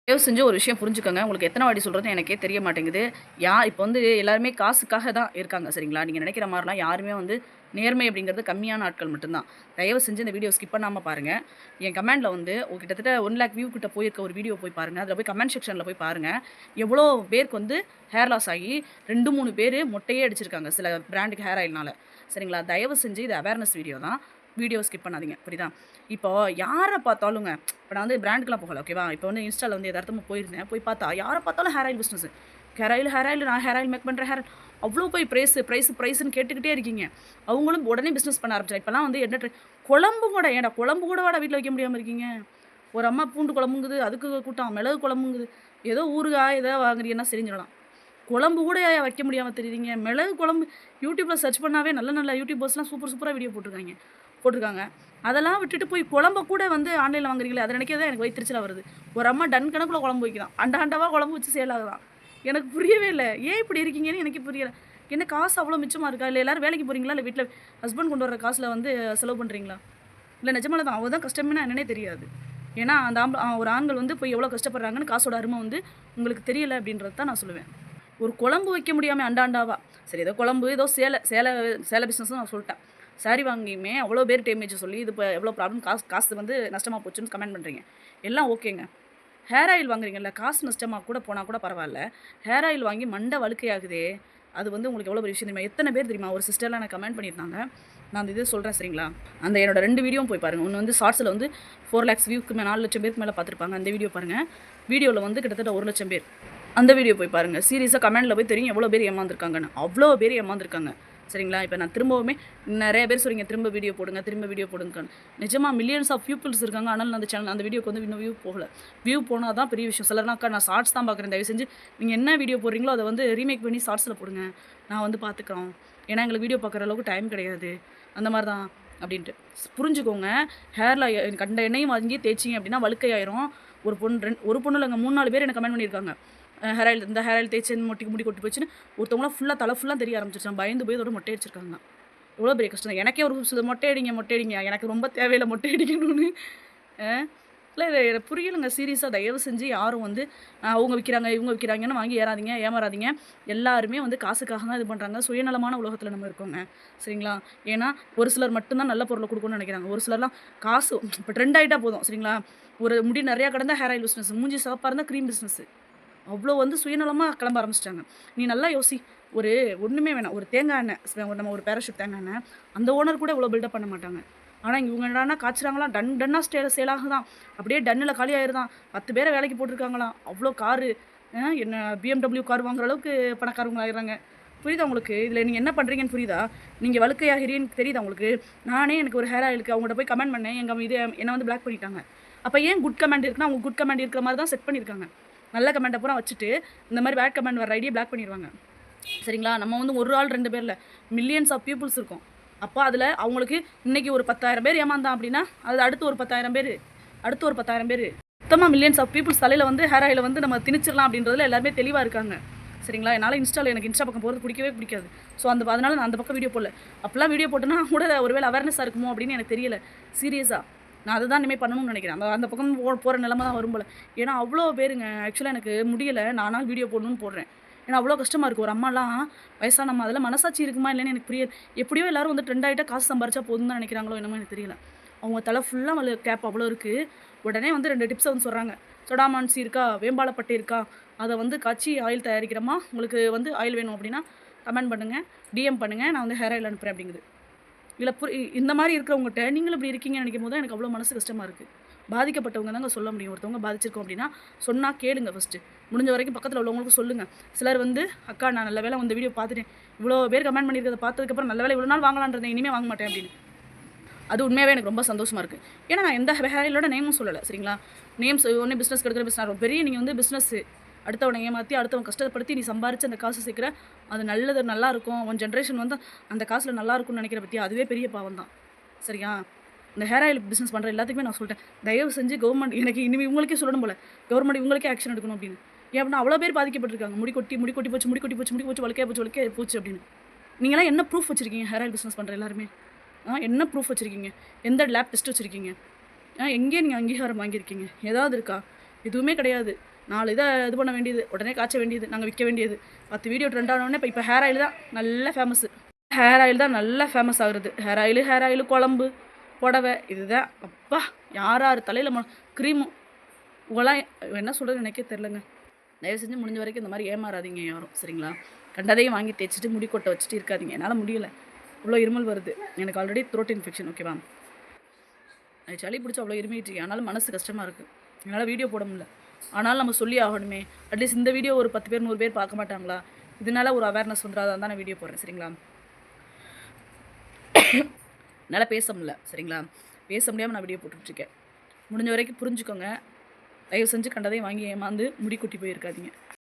தயவு செஞ்சு ஒரு விஷயம் புரிஞ்சுக்கோங்க. உங்களுக்கு எத்தன வாட்டி சொல்றதுன்னு எனக்கே தெரிய மாட்டேங்குது. இப்போ வந்து எல்லாருமே காசுக்காக தான் இருக்காங்க சரிங்களா? நீங்க நினைக்கிற மாரிலாம் யாருமே வந்து நேர்மை அப்படிங்கிறது கம்மியான ஆட்கள் மட்டும் தான். தயவு செஞ்சு இந்த வீடியோ ஸ்கிப் பண்ணாம பாருங்க. என் கமெண்ட்ல வந்து கிட்டத்தட்ட 1,00,000 வியூ கிட்ட போயிருக்க ஒரு வீடியோ போய் பாருங்க. அதில போய் கமெண்ட் செக்ஷன்ல போய் பாருங்க. எவ்வளோ பேருக்கு வந்து ஹேர் லாஸ் ஆகி 2, 3 பேரு மொட்டையே அடிச்சிருக்காங்க. சில பிராண்டுக்கு ஹேர் ஆயில்னால. சரிங்களா? தயவு செஞ்சு இது அவேர்னஸ் வீடியோ தான். வீடியோ ஸ்கிப் பண்ணாதீங்க. புரியுதா? இப்போ யார பார்த்தாலுங்க இப்போ நான் வந்து பிராண்டுக்குலாம் போகல ஓகேவா? இப்போ வந்து இன்ஸ்டால வந்து எதார்த்தமா போயிருந்தேன். போய் பார்த்தா யார பார்த்தாலும் hair oil business. Hair oil நான் ஹேர் ஆயில் மேக் பண்றேன். அவ்ளோ போய் பிரைஸ்ன்னு கேட்டுக்கிட்டே இருக்கீங்க. அவங்களும் உடனே பிசினஸ் பண்ண ஆரம்பிச்சாங்க. இப்பலாம் வந்து என்ன குழம்பு கூட ஏன்டா குழம்பு கூடவாடா வீட்ல வைக்க முடியாம இருக்கீங்க? ஒரு அம்மா பூண்டு குழம்புங்குது, அதுக்கு கூட்டம் மிளகு குழம்புங்குது. ஏதோ ஊறுகாய் ஏதோ வாங்குறீங்கன்னா சரிஞ்சிடலாம். குழம்பு கூட வைக்க முடியாம திரியிறீங்க. மிளகு குழம்பு யூடியூப்ல சர்ச் பண்ணாவே நல்ல நல்ல யூடியூபர்ஸ்லாம் சூப்பரா வீடியோ போட்டுருக்காங்க. அதெல்லாம் விட்டுட்டு போய் குழம்ப கூட வந்து ஆன்லைன்ல வாங்குறீங்களே, அத நினைக்க தான் எனக்கு வயித்தெரிச்சலா வருது. ஒரு அம்மா டன் கணக்குல குழம்பு வைக்குதாம். அண்டாவா குழம்பு வச்சு சேல் ஆகுதாம். எனக்கு புரியவே இல்ல. ஏன் இப்படி இருக்கீங்கன்னு எனக்கே புரியல. என்ன காசு அவ்வளோ மிச்சமா இருக்கா? இல்ல எல்லாரும் வேலைக்கு போறீங்களா? இல்ல வீட்ல ஹஸ்பண்ட் கொண்டு வர காசுல வந்து செலவு பண்றீங்களா? இல்ல நிஜமால தான் அவ தான் கஷ்டம்னா என்னன்னே தெரியாது. ஏன்னா அந்த ஒரு ஆண்கள் வந்து போய் எவ்வளோ கஷ்டப்படுறாங்கன்னு காசோட அரும வந்து உங்களுக்கு தெரியல அப்படின்றது தான் நான் சொல்லுவேன். ஒரு குழம்பு வைக்க முடியாம அண்டாவா. சரி ஏதோ குழம்பு ஏதோ சேல பிசினஸ்ன்னு நான் சொல்லிட்டேன். சாரி வாங்கியுமே அவ்வளோ பேர் டேமேஜ் சொல்லி இது இப்போ எவ்வளோ ப்ராப்ளம் காசு வந்து நஷ்டமா போச்சுன்னு கமெண்ட் பண்ணுறீங்க. எல்லாம் ஓகேங்க. ஹேர் ஆயில் வாங்குறீங்கல்ல, காசு நஷ்டமா கூட போனா கூட பரவால்ல. ஹேர் ஆயில் வாங்கி மண்டை வழுக்கையாகுதே! அது வந்து உங்களுக்கு எவ்வளோ பெரிய விஷயம் தெரியுமா? எத்தன பேர் தெரியுமா? ஒரு சிஸ்டர்லாம் எனக்கு கமெண்ட் பண்ணியிருந்தாங்க. நான் அந்த இது சொல்றேன் சரிங்களா? அந்த என்னோட 2 வீடியோவும் போய் பாருங்க. ஒண்ணு வந்து ஷார்ட்ஸ்ல வந்து 4,00,000 வியூக்கு 4,00,000 பேருக்கு மேல பார்த்துருப்பாங்க. அந்த வீடியோ பாருங்க. வீடியோல வந்து கிட்டத்தட்ட 1,00,000 பேர். அந்த வீடியோ போய் பாருங்க. சீரியஸா கமெண்ட்ல போய் தெரியும் எவ்வளோ பேர் ஏமாந்துருக்காங்கன்னு. அவ்வளோ பேர் ஏமாந்துருக்காங்க. சரிங்களா? இப்ப நான் திரும்பவுமே நெறைய பேர் சொல்றீங்க, திரும்ப வீடியோ போடுங்கன்னு. நிஜமா மில்லியன்ஸ் ஆஃப் பீப்பிள்ஸ் இருக்காங்க. ஆனாலும் அந்த சேனல் அந்த வீடியோக்கு வந்து இன்னும் வியூ போகல. வியூ போனா தான் பெரிய விஷயம். சிலர்லாம் அக்கா நான் ஷார்ட்ஸ் தான் பார்க்குறேன். தயவு செஞ்சு நீங்க என்ன வீடியோ போடுறீங்களோ அத வந்து ரீமேக் பண்ணி ஷார்ட்ஸ்ல போடுங்க. நான் வந்து பார்த்துக்குறோம். ஏன்னா எங்களுக்கு வீடியோ பார்க்குற அளவுக்கு டைம் கிடையாது. அந்த மாரி தான் அப்படின்ட்டு. புரிஞ்சுக்கோங்க. ஹேர்ல கண்ட எண்ணெயும் வாங்கி தேய்ச்சீங்க அப்படின்னா வழுக்கையாயிரும். ஒரு பொண்ணு இல்லங்க 3, 4 பேர் எனக்கு கமெண்ட் பண்ணியிருக்காங்க. ஹேர் ஆயில் தேய்ச்சு முடி கொட்டி போச்சுன்னு ஒருத்தவங்களாம் தலை ஃபுல்லா தெரிய ஆரம்பிச்சிருச்சு. பயந்து போய் அதோட மொட்டை அடிச்சிருக்காங்க. எவ்வளோ பெரிய கஷ்டம் தான். எனக்கே ஒரு சில மொட்டை அடிங்க. எனக்கு ரொம்ப தேவையில்ல மொட்டை அடிக்கணும்னு. அ இல்ல எனக்கு புரியலங்க சீரியஸா தயவு செஞ்சு யாரும் வந்து அவங்க விக்கிறாங்க, இவங்க விக்கிறாங்கன்னு வாங்கி ஏமாறாதீங்க. எல்லாருமே வந்து காசுக்காக தான் இது பண்றாங்க. சுயநலமான உலகத்துல நம்ம இருக்கோங்க. சரிங்களா? ஏன்னா ஒரு சிலர் மட்டும் தான் நல்ல பொருள குடுக்கணும்னு நெனைக்கிறாங்க. ஒரு சிலர்லாம் காசு இப்ப ட்ரெண்ட் ஆயிட்டா போதும். சரிங்களா? ஒரு முடி நெறையா கிடந்தா ஹேர் ஆயில் பிசினஸ், மூஞ்சி சிவப்பா இருந்தா கிரீம் பிசினஸ். அவ்ளோ வந்து சுயநலமா கிளம்ப ஆரம்பிச்சுட்டாங்க. நீ நல்லா யோசி. ஒரு ஒண்ணுமே வேணாம். ஒரு தேங்காய் எண்ணெய் நம்ம ஒரு பேராசூட் தேங்காய் எண்ணெய். அந்த ஓனர் கூட இவ்வளோ பில்டப் பண்ண மாட்டாங்க. ஆனா இவங்க என்னடான்னா காய்ச்சுறாங்களாம். டன்னா சேல் ஆகுதாம். அப்படியே டன்னுல காலி ஆயிருதாம். 10 பேர வேலைக்கு போட்டுருக்காங்களாம். அவ்ளோ காரு என்ன BMW கார் வாங்குற அளவுக்கு பணக்காரவங்க ஆயிடுறாங்க. புரியுதா உங்களுக்கு? இதில நீங்க என்ன பண்றீங்கன்னு புரியுதா? நீங்க வழுக்கையாகிறீன்னு தெரியுதா உங்களுக்கு? நானே எனக்கு ஒரு ஹேர் ஆயிலுக்கு அவங்கள்ட்ட போய் கமெண்ட் பண்ணேன். என்ன வந்து பிளாக் பண்ணிட்டாங்க. அப்ப ஏன் குட் கமெண்ட் இருக்குன்னா, அவங்க குட் கமெண்ட் இருக்கிற மாரி தான் செட் பண்ணியிருக்காங்க. நல்ல கமெண்ட்ட பூரா வச்சுட்டு, இந்த மாரி பேட் கமெண்ட் வர ஐடிய பிளாக் பண்ணிருவாங்க. சரிங்களா? நம்ம வந்து ஒரு ஆள் 2 பேர் இல்ல. மில்லியன்ஸ் ஆஃப் பீப்பிள்ஸ் இருக்கோம். அப்ப அதுல அவங்களுக்கு இன்னைக்கு ஒரு 10,000 பேர் ஏமாந்தான் அப்படின்னா, அது அடுத்து ஒரு 10,000 பேரு. அடுத்து ஒரு 10,000 பேரு. மொத்தமா மில்லியன்ஸ் ஆஃப் பீப்பிள்ஸ் தலையில வந்து ஹேர் ஆயில வந்து நம்ம திணிச்சிடலாம் அப்படின்றதுல எல்லாருமே தெளிவா இருக்காங்க. சரிங்களா? என்னால எனக்கு இன்ஸ்டா பக்கம் போறது பிடிக்கவே பிடிக்காது. ஸோ அதனால நான் அந்த பக்கம் வீடியோ போடல. அப்பலாம் வீடியோ போட்டேன்னா கூட ஒருவேளை அவேர்னஸா இருக்குமோ அப்படின்னு எனக்கு தெரியல. சீரியஸா. நான் அதுதான் இனிமே பண்ணணும்னு நினைக்கிறேன். அந்த பக்கம் போற நிலைமை தான் வரும் போல. ஏன்னா அவ்ளோ பேருங்க. ஆக்சுவலா எனக்கு முடியல. நானா வீடியோ போடணும்னு போடுறேன். ஏன்னா அவ்வளோ கஷ்டமா இருக்கு. ஒரு அம்மாலாம் வயசான அம்மா அதெல்லாம் மனசாட்சி இருக்குமா இல்லைன்னு எனக்கு புரியாது. எப்படியோ எல்லாரும் வந்து ட்ரெண்ட் ஆயிட்டா காசு சம்பாரிச்சா போதும்னு தான் நினைக்கிறாங்களோ என்னமோ எனக்கு தெரியல. அவங்க தலை ஃபுல்லா கேப் அவ்வளோ இருக்கு. உடனே வந்து 2 டிப்ஸ வந்து சொல்றாங்க. சொடாமான்சி இருக்கா? வேம்பாலப்பட்டை இருக்கா? அத வந்து காய்ச்சி ஆயில் தயாரிக்கிறேம்மா. உங்களுக்கு வந்து ஆயில் வேணும் அப்படின்னா கமெண்ட் பண்ணுங்க. டிஎம் பண்ணுங்க. நான் வந்து ஹேர் ஆயில் அனுப்புறேன் அப்படிங்குது. இல்ல இந்த மாரி இருக்கிறவங்கட்ட நீங்களும் இப்படி இருக்கீங்கன்னு நினைக்கும்போது தான் எனக்கு அவ்வளோ மனசு கஷ்டமா இருக்கு. பாதிக்கப்பட்டவங்க தாங்க சொல்ல முடியும். ஒருத்தவங்க பாதிச்சிருக்கோம் அப்படின்னா, சொன்னா கேளுங்க ஃபர்ஸ்ட்டு. முடிஞ்ச வரைக்கும் பக்கத்துல உள்ளவங்களுக்கும் சொல்லுங்க. சிலர் வந்து, "அக்கா நான் நல்ல வேளை இந்த வீடியோ பார்த்துட்டேன். இவ்வளோ பேர் கமெண்ட் பண்ணியிருக்கிறத பார்த்ததுக்கப்புறம் நல்ல வேளை இவ்வளோ நாள் வாங்கலான்னு இருந்தேன். இனிமே வாங்க மாட்டேன்" அப்படின்னு. அது உண்மையாவே எனக்கு ரொம்ப சந்தோஷமா இருக்கு. ஏன்னா நான் எந்த ஹேர் ஆயிலோட நேமும் சொல்லல. சரிங்களா? நேம்ஸ் உடனே பிசினஸ்க்கு எடுக்கிற பிசினஸ் பெரிய நீங்க வந்து பிசினஸ் அடுத்தவன ஏமாத்தி, அடுத்தவன் கஷ்டப்படுத்தி நீ சம்பாரிச்சு அந்த காசு சேர்க்கிற, அது நல்லா இருக்கும். உன் ஜெனரேஷன் வந்து அந்த காசுல நல்லா இருக்கும்னு நினைக்கிற பத்தியா, அதுவே பெரிய பாவம் தான். சரியா? இந்த ஹேர் ஆயில் பிசினஸ் பண்ற எல்லாத்துக்குமே நான் சொல்லிட்டேன். தயவு செஞ்சு கவர்மெண்ட் எனக்கு இனிமே இவங்களுக்கே சொல்லணும் போல. கவர்மெண்ட் இவங்களுக்கே ஆக்ஷன் எடுக்கணும் அப்படின்னு. ஏன் அப்படின்னா அவ்வளோ பேர் பாதிக்கப்பட்டிருக்காங்க. முடி கொட்டி போச்சு, வழுக்கையா போச்சு அப்படின்னு. நீங்கலாம் என்ன ப்ரூஃப் வச்சிருக்கீங்க ஹேர் ஆயில் பிசினஸ் பண்ற எல்லாருமே? என்ன ப்ரூஃப் வச்சிருக்கீங்க? எந்த லேப் டெஸ்ட் வச்சிருக்கீங்க? எங்கே நீங்க அங்கீகாரம் வாங்கியிருக்கீங்க? ஏதாவது இருக்கா? எதுவுமே கிடையாது. 4 இதை இது பண்ண வேண்டியது, உடனே காய்ச்ச வேண்டியது, நாங்கள் விற்க வேண்டியது. 10 வீடியோ ட்ரெண்ட் ஆனோடனே இப்போ ஹேர் ஆயில் தான் நல்ல ஃபேமஸ்ஸு. ஹேர் ஆயில் தான் நல்லா ஃபேமஸ் ஆகுறது. ஹேர் ஆயில் குழம்பு, புடவை, இதுதான். அப்பா யார் தலையில் க்ரீமு உங்களாம் என்ன சொல்கிறது எனக்கே தெரிலங்க. தயவு செஞ்சு முடிஞ்ச வரைக்கும் இந்த மாதிரி ஏமாறாதீங்க யாரும், சரிங்களா? கண்டதையும் வாங்கி தேய்ச்சிட்டு முடி கொட்டை வச்சுட்டு இருக்காதீங்க. என்னால் முடியலை, இவ்வளோ இருமல் வருது. எனக்கு ஆல்ரெடி த்ரோட் இன்ஃபெக்ஷன், ஓகேவா? அது சளி பிடிச்சி அவ்வளோ இருமிட்டு இருக்கேன். ஆனாலும் மனசு கஷ்டமாக இருக்குது. என்னால் வீடியோ போட முடியல. ஆனாலும் நம்ம சொல்லி ஆகணுமே. அட்லீஸ்ட் இந்த வீடியோ ஒரு 10 பேர் 100 பேர் பார்க்க மாட்டாங்களா? இதனால ஒரு அவேர்னஸ் வந்துடாதான் தான் நான் வீடியோ போடுறேன், சரிங்களா? என்னால் பேச முடியல, சரிங்களா? பேச முடியாமல் நான் வீடியோ போட்டுட்ருக்கேன். முடிஞ்ச வரைக்கும் புரிஞ்சுக்கோங்க. தயவு செஞ்சு கண்டதையும் வாங்கி ஏமாந்து முடி கொட்டி போயிருக்காதீங்க.